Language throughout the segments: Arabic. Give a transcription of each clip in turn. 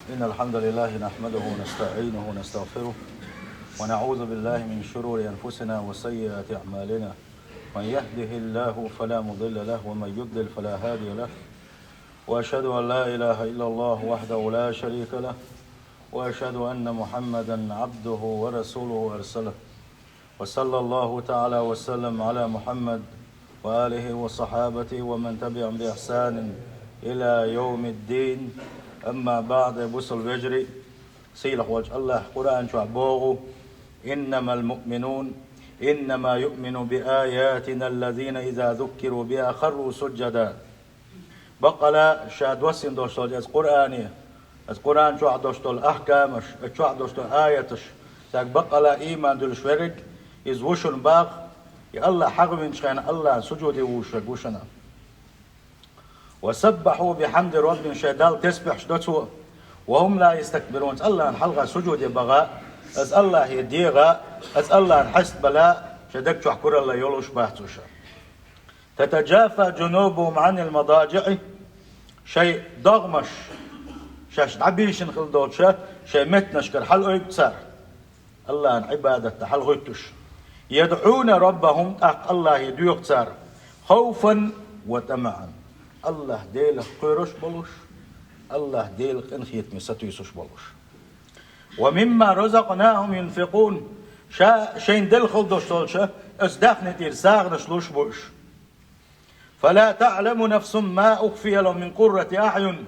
إن الحمد لله نحمده ونستعينه ونستغفره ونعوذ بالله من شرور أنفسنا وسيئات أعمالنا. من يهده الله فلا مضل له ومن يضلل فلا هادي له. وأشهد أن لا إله إلا الله وحده لا شريك له وأشهد أن محمدا عبده ورسوله أرسله. وصلى الله تعالى وسلم على محمد وآله وصحابته ومن تبعهم بإحسان إلى يوم الدين. أما بعد بوصل بجري سيلح وجه الله قرآن شعبوه إنما المؤمنون إنما يؤمن بآياتنا الذين إذا ذكروا بها خروا سجدا. بقلا شاد وسين دوشتول از قرآنية از قرآن شو عدوشتول أحكامش شو عدوشتول آياتش تاك بقلا إيمان دول شورك إز وشن باغ يا الله حق من شخين الله سجودي وشنا وسبحوا بحمد رب شدال تسبح شدتو وهم لا يستكبرون. الله حلقة سجودي بغاء از الله يديغا از الله حست بلا شدك شحكر الله يولوش باحتوشا. تتجافى جنوبهم عن المضاجع شيء ضغمش شاش عبيشن خلدوتشا شيء متنشكر حل ايبتسر الله عبادة حل غيتش يدعون ربهم الله يديوكتسر خوفا وطمعا. الله ديل قيرش بلوش الله ديل انخيت مساتيسوش بلوش. ومما رزقناهم ينفقون شين دل خلدوش تولشا ازدخنت يرساغنش لوش بوش. فلا تعلم نفس ما أخفي لهم من قرة أعين.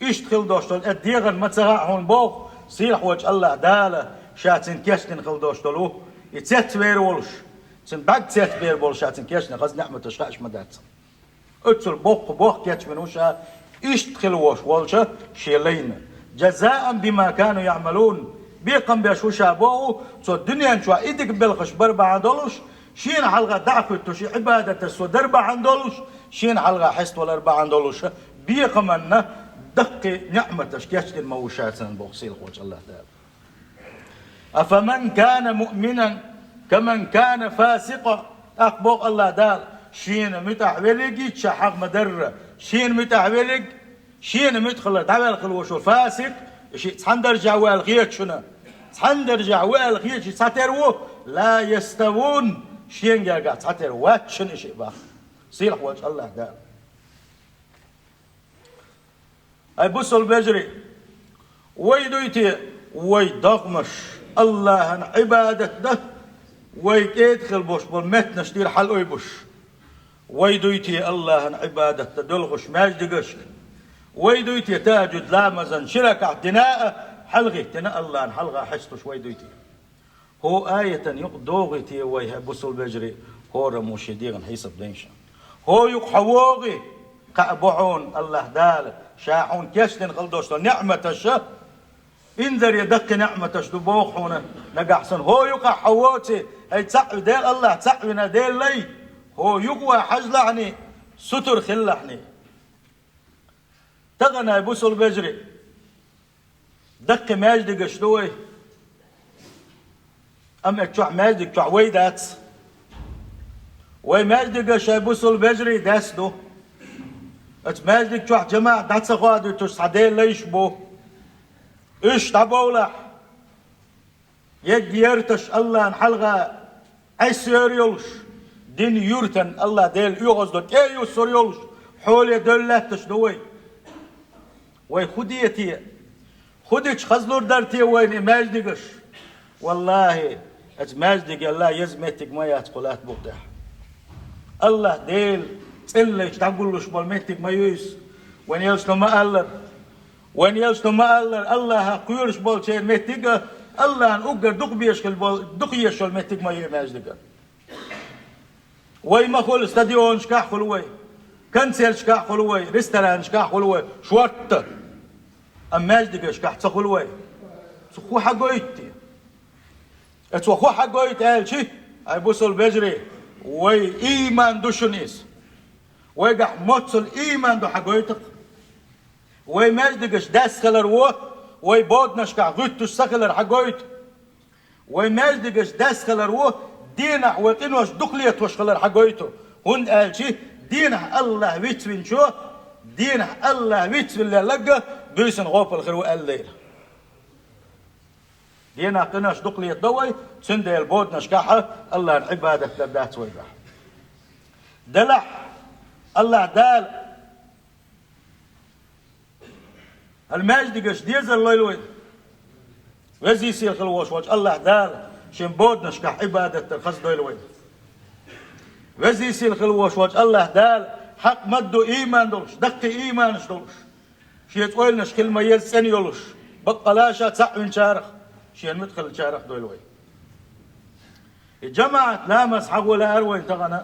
اشتخل دوشتول اديغن ما تغاعون بوخ سيلح وجه الله دالة شاتن كشتن خل دوشتولو يتسات بير ولش تن بعد تسات بير بول شاتن كشتن غز نعمة تشخاش مدات اتسل بوخ كيتش منوشا اشتخل وش ولشا شيلين جزاء بما كانوا يعملون بيقم بيشوشا بوه تو الدنيا نشوا ايدك بلغش بربع عندولش شين حلقة دعفت شي عبادة السو دربع عندولش شين حلقة حست ولا ربع عندولش بيقم أنه دق نعمتش كيشت الموشات بوخسيل خوش الله تعالى. أفمن كان مؤمنا كمن كان فاسقا أقبوق الله دال شين متعولق شحق مدرة شين متعولق شين متخلط عمل خلوش الفاسق شيء تحندر جوال غير شنو تحندر جوال غير شيء ساترو لا يستوون شين جاء ساتر واتشن شيء باخ سيل خوش الله دال. أي بوصل بجري ويدويتي ويدغمش الله عبادة ده ويدخل بوش بالمتنش دير حل ويبوش ويدويتي الله عبادة دلغش ماجدقش ويدويتي تاجد لامزن شرك اعتناء حلغي تناء الله حلغة حستش ويدويتي هو آية يقدوغتي ويه بوصل بجري هو رموشي ديغن حيسب دينشا هو يقحوغي قعبعون الله دال شاحون كيشتن خلدوشتو نعمة الشه انذر يدق نعمة دبوخونا نقحسن هو يقع حووتي اي تسعو ديل الله تسعونا ديل لي هو يقوى حجلعني ستر خلحني تغنى يبوسل بجري دق ماجد قشتوي اما تشوح ماجد تشوح ويدات وي ماجد قش يبوسل بجري داسدو اتماجدك تشوح جماعة داتس غادي تسعدين ليش بو ايش تبولح يرتش الله نحلغا اي سيريولش دين يورتن الله ديل يغزدك ايو سيريولش حول يدلتش دوي وي خديتي خديش خزلور دارتي وين ماجدكش والله اتماجدك الله يزمتك ما يتقلات بوضح الله ديل إلا يشتغلوش بالمتك ما يويس وين يلشنو ما ألر وين يلشنو ما ألر الله قيورش بالشيء متك الله نقدر دق بيشكل بال دق يشل متك ما يماج دقر وين ما خل استاديون شكاح خلوي كنسل شكاح خلوي ريستوران شكاح خلوي شوات أماج دقر شكاح تخلوي سخو حقويتي اتسخو حقويت قال شيء أي بوصل بجري وي إيمان دوشنيس ويقع موتسل إيمان دو حقويتك ويمجدقش داس خلر وو ويبودنش كع غيتوش سخلر حقويت ويمجدقش داس خلر وو دينح وقنوش دقليت وش خلر حقويتو هون قال شي دينح الله ويتفين شو دينح الله ويتفين اللي لقى بيسن غوب الخير الليل دينا قناش دقلية دوي سندي البود نشكاحة الله العبادة تبدات ويبا دلح الله دال المجد قش ديز الليل وين وزي سير خلوش وجه الله دال شن بود نشكاح عبادة الخص دويل وين وزي سير خلوش وجه الله دال حق مدو إيمان دولش دقي إيمان دولش شي تقول نش كلمة يزن يولش بقلاشة تعوين شارخ شي مدخل شارخ دويل وين الجماعة لامس حق ولا أروين تغنى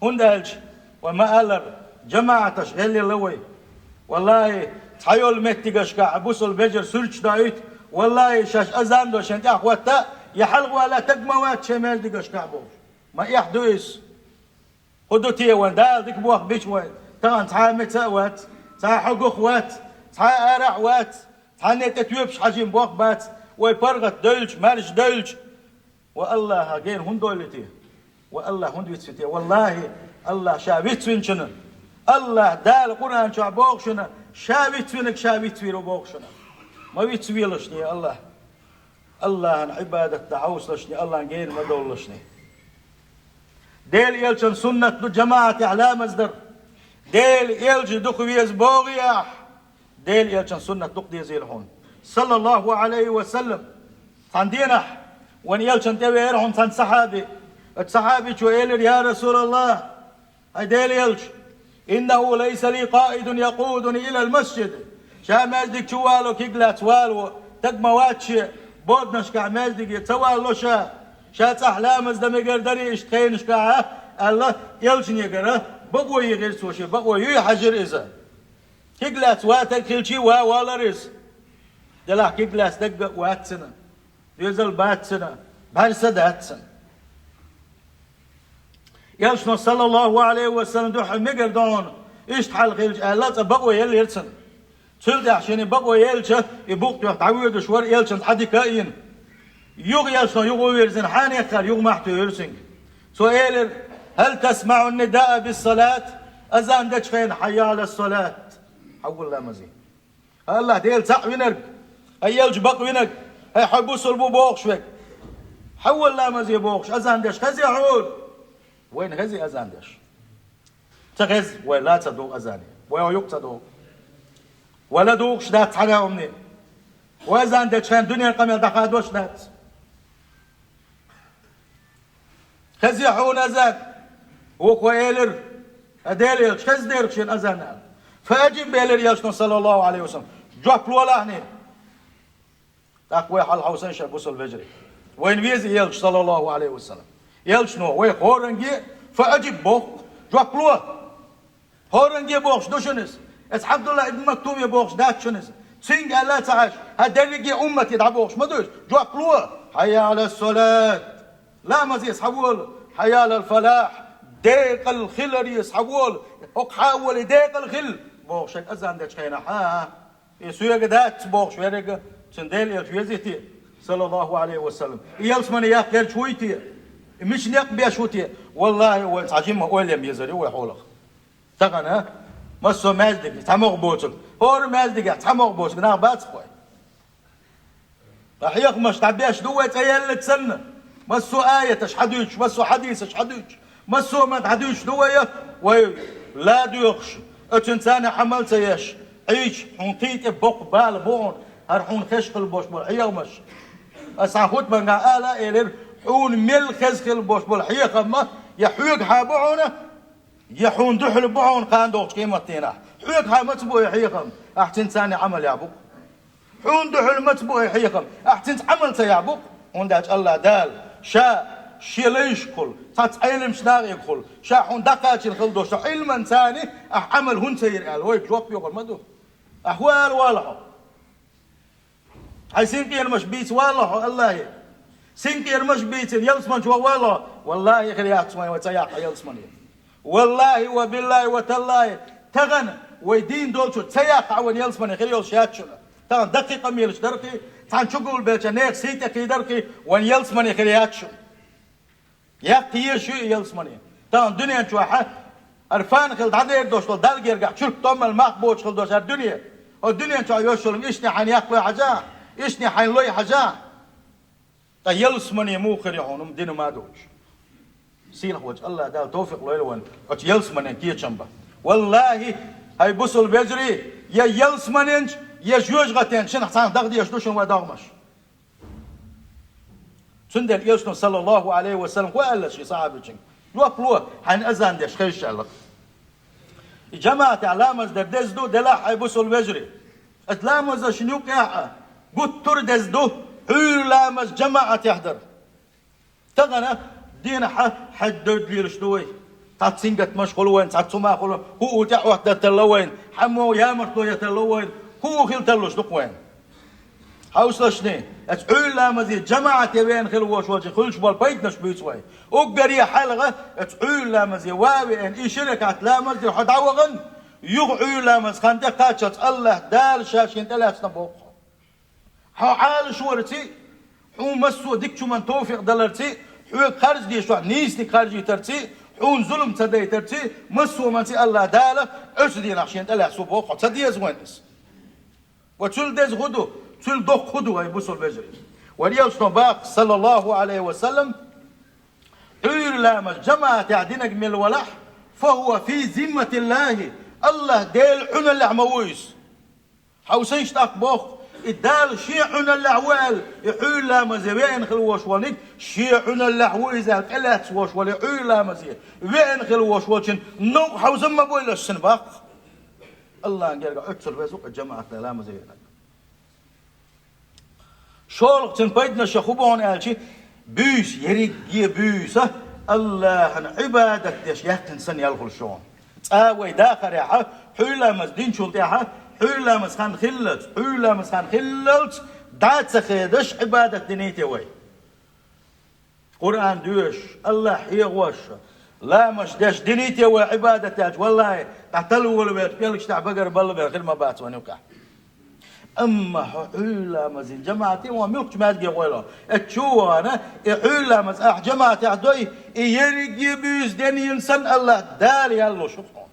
هندالش وما ألر جماعة تشغل اللوي والله تحيول متيقش كعبوس البجر سلش دايت والله شاش أزان دو شنت أخواتا يحلق ولا تقموات شمال ديقش كعبوش ما يحدويس خدو تيه وين دال ديك بوخ بيش وين تغن تحا متاوات تحا حقوق وات تحا أرع وات تحا نتتويبش حجيم بوخ بات ويبرغت دولش مالش دولش والله هاجين هندولتي والله هندويتسيتي والله الله شابيت فينشنا الله دال قرآن شعبوغشنا شابيت فينك شابيت في ربوغشنا ما بيتسويلشني الله الله عبادة تعوصلشني الله غير ما دولشني ديل يلشن سنة جماعة على مصدر ديل يلج دخويز بوغياح ديل يلشن سنة دقدي زيلحون صلى الله عليه وسلم عندنا وان يلشن تبيرهم عن صحابي الصحابي شو يا رسول الله ديل يلش إنه ليس لي قائد يقودني إلى المسجد شا مازدك شوالو كيقلات والو تقما واتشي بودنش كع مازدك يتوالو شا تحلام ازدم يقدري اشتخينش كع الله يلشن يقرأ بقوي يغير سوشي بقوي يحجر إذا كيقلات واتك كل شي والا ريس دلاح كيقلات دق واتسنا يزل باتسنا بهالسدات سنة يلشنا صلى الله عليه وسلم دوح المقردون اشتحل خيلج لا تبقوا يلي يلسن تلد عشان يبقوا يلشة يبوق تعويض شوار يلشن حد كائن يوغ يلشنا يوغ يرزن حان يخال يوغ محتو يرسن سؤال هل تسمع النداء بالصلاة أذان دجخين حي على الصلاة حول الله مزين الله ديل تعوينك هي يلج بقوينك هي حبوس البو بوغشوك حول الله مزين بوغش أذان دج خزي عود وين غزي أذان دش تغز ولا تدوق أذاني ولا يقتدوق ولا دوق شدات حدا أمني وأذان دش كان دنيا القمر دخاد وشدات خزي حون أذان وكويلر أدير خز دير شين أذان فأجيب بيلر يلشنا صلى الله عليه وسلم جواب ولا هني تقوي حال حوسين شابوس الفجري وين بيزي يلش صلى الله عليه وسلم يلشنو وي هورنجي فأجيب بوخ جوابلوه هورنجي بوخش دوشنس اس عبد الله ابن مكتوم يبوخش داتشنس سينج لا تعاش هدرجي امتي دعبوخش ما دوش جوابلوه حي على الصلاة لا ما زي يسحبول حي على الفلاح ديق الخل يسحبول حاول ديق الخل بوخشك أذان داتش خينا ها يسوي قدات بوخش ويرق سنديل يزيتي صلى الله عليه وسلم يلسمن يا خير شويتي مش نقبي شوتي والله وتعجم أولم يزري ويحولك تغنى مسو مازدق تمغ بوتك هور مازدق تمغ بوتك نغبات خوي راح يخمش تعبيش دوت ايال تسنى مسو آية تشحدوش مسو حديث تشحدوش مسو ما تحدوش دوية وي لا دوخش اتنسان حملت يش عيش حنطيت بوق بال بون هرحون خشق البوش بول حيومش اسعخوت من آلا إلير حون مل خزق البوش بول حيخم يحوق حابعونه يحون دحل بعون قان دوغش قيمتينا حوق حامتبو يحيخم احتن ثاني عمل يا بوك حون دحل متبو يحيخم احتن عمل يا بوك ونداج الله دال شا شيليش كل تات علم شناغ يدخل شا حون دقاش الخل دوش علما ثاني عمل هون سير قال ويك جواب يقول مدو احوال والله هاي سينكير مش بيت والله الله سينكير مش بيت يلسمن جو والله يا خريات ما وتياق يلسمن والله وبالله وتالله تغنى ويدين دولشو تياق عون يلسمن خريول شاتشنا تغن دقيقة ميلش درقي تان شغل بيتش نيك سيتا كي درقي وان يلسمن خرياتشو يا شو يلسمن تغن دنيا شو عرفان خل دادير دوش دال جرجع شرب طم الماء بوش خل دوش الدنيا الدنيا انت يوشلم إشني حين يقلع حجا إشني حين لوي حجا يلس من يموخر يهونم دين ما دوش سينخ وجه الله دال توفيق لويلون أت يلس من كي تشمبا والله هاي بوصل بيجري يا يلس مننج يا جوج غتين شن حسان دغدي يشدوشن وداغمش سندل يوسف صلى الله عليه وسلم وقال شي صاحبي لو حن أذان ديش خيش الله جماعة علامز دردز دو دلا هاي بوصل بيجري اتلامز شنو كاعه قلت تردز دو لامز جماعة يحضر تغنى دين حدد لي رشدوي تاتسينجت مشغول وين تاتسوما خلو هو تعوت تلوين حمو يا مرتو يتلوين هو خيل تلوش دق وين حوصلشني اتعول لامز جماعة يبين خلوش وجه خلش بالبيت نش بيسوي وقري حلقة اتعول لامز واوي ان اي شركة لامز حد عوغن يغعول لامز خندق تاتشت الله دال شاشين تلاس نبوق حال شورتي حو مسو ديك شو من توفيق دلرتي حو خارج دي شو نيس دي خارجي ترتي حو ظلم تدي ترتي مسو منتي الله داله اسدي نخشين تلا سبوق تدي زوينس وتل دز غدو تل دوق خدو اي بوسل بجري وليوس نباق صلى الله عليه وسلم قيل لما الجماعة تعدينك من الولح فهو في ذمة الله ديل عنا العمويس حوسين اشتاق بوخ الدال شيعنا العوال يحول لا مزيان خلوش ونك شيعنا العوال إذا قلت وش ولا يحول لا مزيان وين خلوش وشن نو حوزم ما بقول السنباق الله قال أكثر بيزوق الجماعة لا مزيان شولق تنبيدنا شخوبون قال بيس يريق بيس الله عبادة ديش يحتنسن يالخل شون تاوي داخل يا حول مزدين شلتها حولا مسخان خلت دات سخيدش عبادة دنيتي وي قرآن دوش الله يغوش لا مش داش دنيتي وي عبادة تاج والله تحتلوا ولا بيت بيلك شتاع بقر بالله بيخير ما بات ونوكا أما حولا مزين جماعتي وميوك ما تجي غويلو اتشو أنا حولا مز جماعتي عدوي يريجي بيز دني إنسان الله دار يالله شوفهم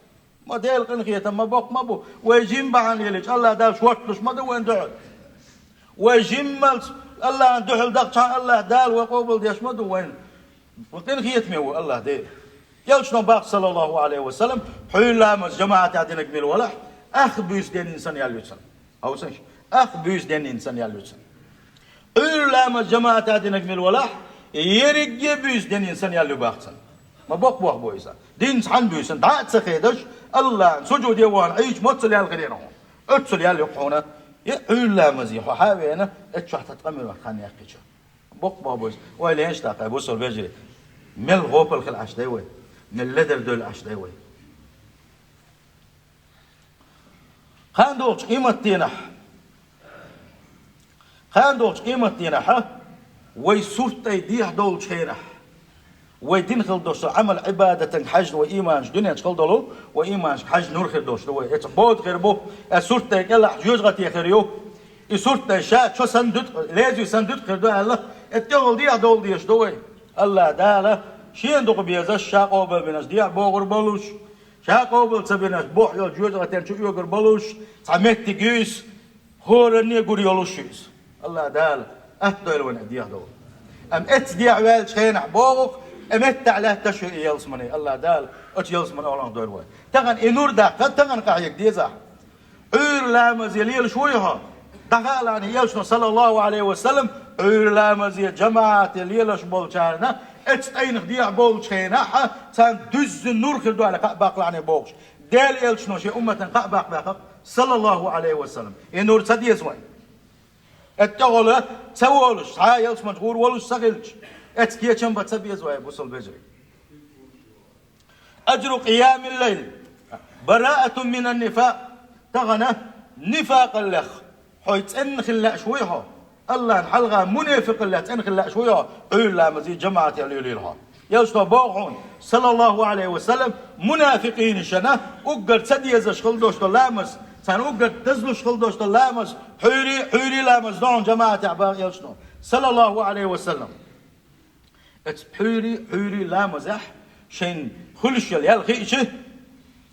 ما ديل قنخية ما بوق ما بو ويجيم بعن يلج الله دال شوطلش ما دو وين دعل ويجيملت الله عن دحل دقشان الله دال وقوبل ديش ما دو وين قنخية ميو الله ديل يلش نباق صلى الله عليه وسلم حول لامز جماعة تعدين قبل ولح أخ بيس دين إنسان يالوتسن أو سنش أخ بيس دين إنسان يالوتسن حول لامز جماعة تعدين قبل ولح يرجع بيس دين إنسان يالوباقسن ما بوق بويسا دين سحن بيسن دعت سخيدش الله سجود يوان عيش متصل يال غيرهم اتصل يال يقحونا يقول لا مزيح وحاوينا اتشح تتقمر وخان يقيش بوق بابوس ويلي اشتاق ابوسل بيجري من الغوبل خل عشداوي من اللدر دول عشداوي خان دوش قيمة تينح ويسوت ايديه دول شينح ويدين خل دوش عمل عبادة حج وإيمان دنيا تخل دولو وإيمان حج نور خل دوش دوي اتبود غير بو السورة يلا حجوج غتي خيريو السورة شات شو سندت لازم سندت خير دو الله اتقول دي دول ديش دوي الله داله شين دوق بيزاش شاقوبل بناس دي بوغر بلوش شاقوبل سبناس بوح يو جوج غتي شو يوغر بلوش سمت تجيس هورني غوريولوشيس الله داله اهدول وين دي دول ام ات دي عوال شين بوغ امت على تشو يلسمني الله دال ات يلسمن اولان دور وين تغن انور دا قد تغن قايك ديزا عور لا مزيل شويها دخل ان يلسن صلى الله عليه وسلم عور لا مزي جماعه ليلش بولچارنا ات اين دي بولچينا سان دز نور خدو على باقلاني بوغش دال يلسن شي امه باق صلى الله عليه وسلم انور صديز وين اتقول تولش ها يلسمن غور ولش سغلش اتكي كم بتسبيز ويا بوصل بجري أجر قيام الليل براءة من النفاق تغنى نفاق اللخ حيث ان خلا شويها الله نحلغا منافق الله تن خلا شويها إلا مزيد جماعة يليلها يوسف باغون صلى الله عليه وسلم منافقين شنا أقدر تديز شغل دوش لامس سان أقدر تزل شغل دوش لامس حيري لامس دون جماعة عباق يوسف صلى الله عليه وسلم حيري لا مزح شين خلش يلخيشه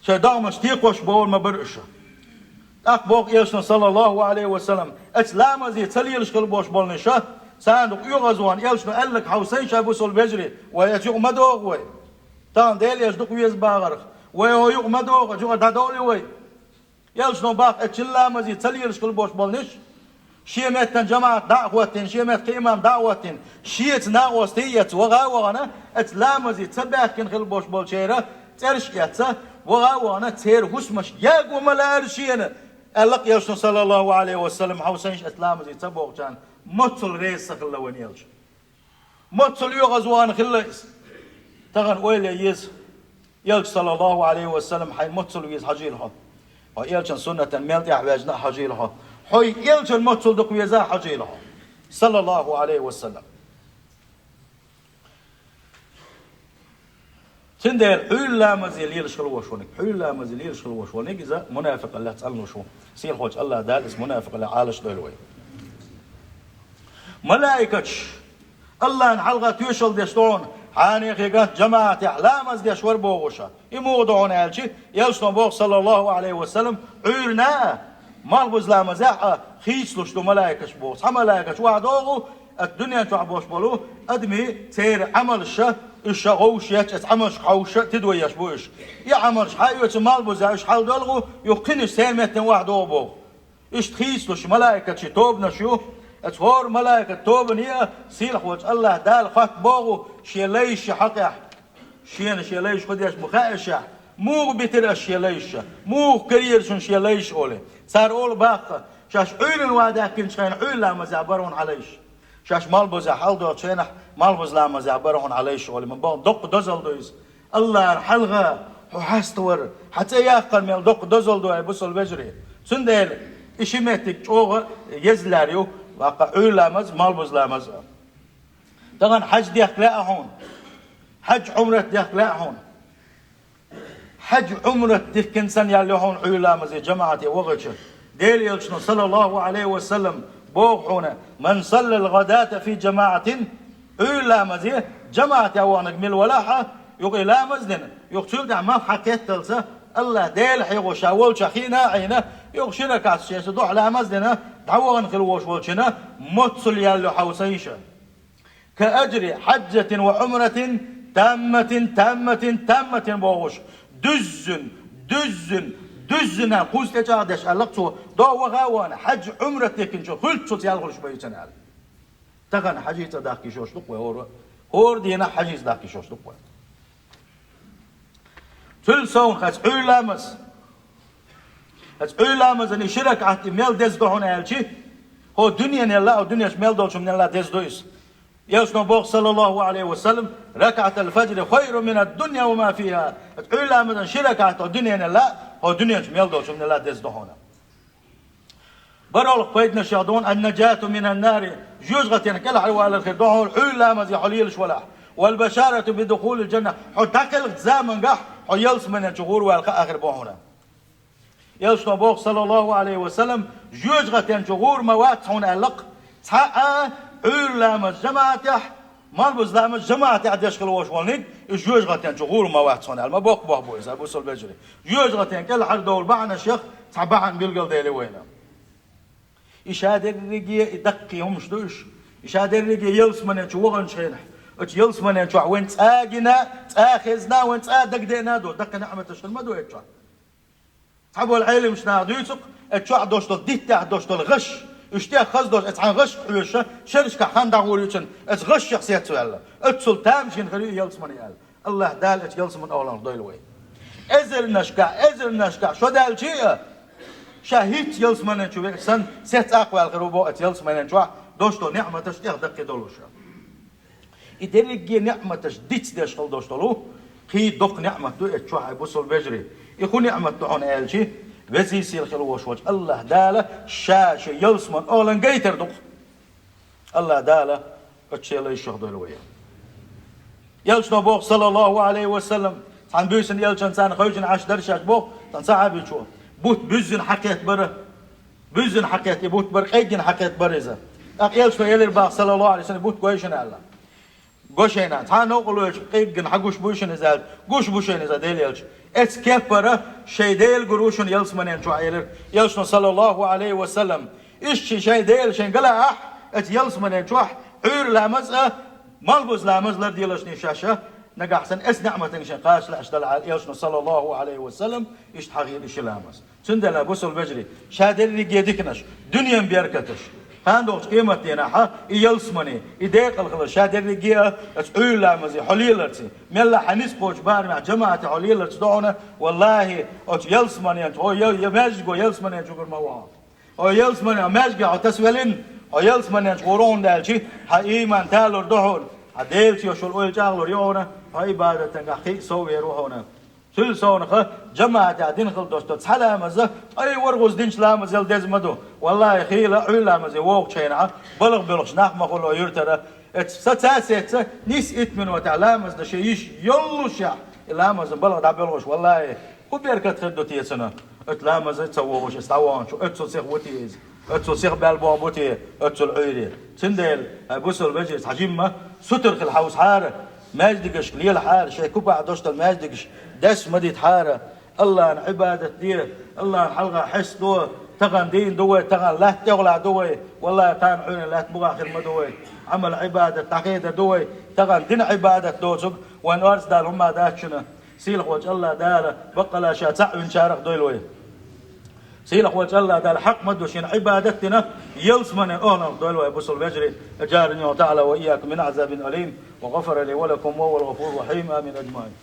شدام استيقوش بول ما برقشه أقبوق يلشن صلى الله عليه وسلم أتلام زي تليلش كالبوش بولنشا صندوق يغزوان يلشن ألك حوسين شابوس البجري ويتيق مدوغ وي تان ديل يجدق ويز باغرخ ويوق مدوغ جوغ دادولي وي يلشن باق أتلام زي تليلش كالبوش بولنش شيمت جماعة دعوة شيمت قيمة دعوة شيت ناغوستية وغاوانا أتلام زي تباكين كالبوش بولشيرا ترش يتسا وغاوانا تير هسمش ياقو ملارشينا ألق يلشن صلى الله عليه وسلم حوسينش أتلام زي تبوغ كان مطل ريس خلا وين يلشن مطل يغزوان خلايس تغن ويل ييز يلش صلى الله عليه وسلم حي مطل ييز حجيلها ويلشن سنة ميلت يحواجنا حجيلها حي يلشن مطل دق يزا حجيلها صلى الله عليه وسلم تندير حيلا مزيل يلشل وشونك حيلا مزيل يلشل وشونك إذا منافق الله تسألنا شو سير خوش الله دالس منافق الله عالش دولوي ملائكتش الله نحلقة تيوشل ديشتون حاني خيقات جماعة أحلام ديش وربوغوشا يموضعون هالشي يلشنو بوغ صلى الله عليه وسلم عيرنا مالبوز لا مزاحة خيسلوش دو ملائكتش بوغ ملائكتش واحد اوغو الدنيا تعبوش بولو أدمي تير عمل الشا إيش غوش يتش عملش خوش تدويش بوش يا عملش حيوة مالبوز إيش حال دلغو يقينش سامتن واحد اوغو إيش تخيسلوش ملائكتش توبنا شو اتفور ملائكة توبن هي سيلح وجه الله دال خاك بوغو شيليش حقح شيليش خديش مخائش مو بيتر شيليش مو كرير شن شيليش أولي صار أول باقة شاش عيلن واداكن شين عيل لا مزعبرون عليش شاش مالبوز حال دو شينح مالبوز لا مزعبرون عليش أولي من بون دق دزل دويز الله حلغة وحستور حتى ياقل من دق دزل دوي بوصل بجري سندل إشيمتك أوغ يزلاريو واقع علامز مالبوز لامز طبعا حج ديك لا هون حج عمرة ديك لا هون حج عمرة ديك إنسان يالله هون علامز جماعة وغش ديل يلشنو صلى الله عليه وسلم بوغحونا من صلى الغداة في جماعة علامز جماعة أوانك من الولاحة يقول لامز لنا يقول ما حكيت تلسه الله ديل حيغو شاول شخينا عينا يغشنا كاس شيء صدوح لامز لنا دعوان خلوش والشنا متصل يالو حوسيشة كأجر حجة وعمرة تامة بوغش دزن قوس تجادش ألقتو دو وغاوان حج عمرة لكن شو خلت شو تيال غلش بيتنا تغن حجيت داكي شوش دقوة هور دينا حجيت داكي شوش دقوة تلسون خاص علامز علامز أن شرك عهد ميل دزدو هنا يلشي هو دنيا نلا أو دنيا شميل دولش من الله دزدويس يلشنو بوغ صلى الله عليه وسلم ركعة الفجر خير من الدنيا وما فيها علامز أن شرك عهد دنيا نلا هو دنيا شميل دولش من الله دزدو هنا برول قيدنا شادون النجاة من النار جوجغتين كل حلوة الخير دون علامز يحليلش ولا والبشارة بدخول الجنة حتاكل زامن قح حيلس من الجهور والقى آخر بوهنا يلشنا بوغ صلى الله عليه وسلم جوجغتين جهور موات هنا لق تحقا علام الجماعة مالبوز لام الجماعة عديش خلوش والنك جوجغتين جهور موات هنا ما بوق بوه بويز أبو سول بجري جوجغتين كل حر دول بعنا الشيخ تبعن بيلقل ديلي وينا إشادة الرجية دقي هم شدوش إشادة الرجية يلس من الجوغن شينح يلس من الجوع وين تاجنا تاخذنا وين تادق دينا دو دق نعمة الشل ما دو يتجع تعبوا العيلة مش نادو يسق الجوع دوشتل ديتا دوشتل غش اشتيا خز دوش اتعن غش حوشة شرش كحان دعول يتشن اتغش شخصيات سؤال اتسلطان شين خليه يلس من يال الله دال ات يلس من أولا ضيل وين ازل نشكع شو دال شيء شاهيت يلس من نشوف سن ست أقوى الغروبو ات يلس من نشوف دوشتل نعمة تشتيا دق دولوشة إدريجي نعمة تجديد ديش خل دوشتلو خي دق نعمة تو اتشوح بوصل بجري يكون نعمة تهون ألشي وزي سيل خلوش وجه الله داله شاش يلسمن أولن جيتر دق الله داله اتشيل يشهد الويا يلشنا بوق صلى الله عليه وسلم عن بيسن يلشن سان خوجن عش درشاش بوق تنصعب يشوف بوت بزن حكيت بره بزن حكيت بوت بر قيدن حكيت برزة يلشنا يلر باق صلى الله عليه وسلم بوت كويشن الله قوشينا تا نقولوش قيقن حقوش بوشن زال قوش بوشن زاديل يلش اتس كبره شيديل قروشن يلس منين شو عيلر يلشن صلى الله عليه وسلم ايش شيديل شن قلا ات يلس منين شو عير لامزه مالبوز لامز لرديلش نشاشه نجا احسن اس نعمه شن قاش لا اشتل على يلشن صلى الله عليه وسلم ايش تحغير ايش لامز سندلا بوسل بجري شادر ريجيدكنش دنيا بيركتش هاندوش قيمة دينا يلسمني يديق الخلص شادر رجيا تعول لامزي حليلرتي ملا حنيس قوش بار مع جماعة حليلرتي دعونا والله أت يلسمني أنت هو يماججو يلسمني أنت شكر مواه هو يلسمني ماججو عتسولين هو يلسمني أنت قرون دالشي إيمان تالور دهون عديلتي وشول أول جاغلور يونا هاي بعد تنقحي سوي روحنا شل صونخه جماعة دين خل دوستو سلامة أي ورغوز دينش لامز يل دزمدو والله خيلا علا مزي ووق شينعه بلغش نحن خلو يرترى ستاسيت نيس إتمن وتعلامز ده شيش يلو شع لامز بلغ دا بلغش والله خو بيركت خدو تيسنا اتلامز تسووش استوان شو اتسو سيخ وتيز اتسو سيخ بالبوان بوتي اتسو العيري تندل بوسل بجيس حجيمة ستر خل حوس حاره ماجدقش ليل حار شي كوبا عدوشت الماجدقش داس مديت حاره الله عبادة دير الله حلقة حس دو تغن دين دوي تغن لا تغلع دوي والله كان عون لا تبغى آخر ما دوي عمل عبادة عقيدة دوي تغن دين عبادة دوسب وان ارس دال هم داشنا سيلخ وجه الله دال بقلا شا تعوين شارق دويلوي سيلخ وجه الله دال حق مدوشين عبادتنا يلس من اهنا دويلوي بوصل بجري اجارني وتعالى واياكم من عذاب اليم وغفر لي ولكم وهو الغفور الرحيم امين اجمعين.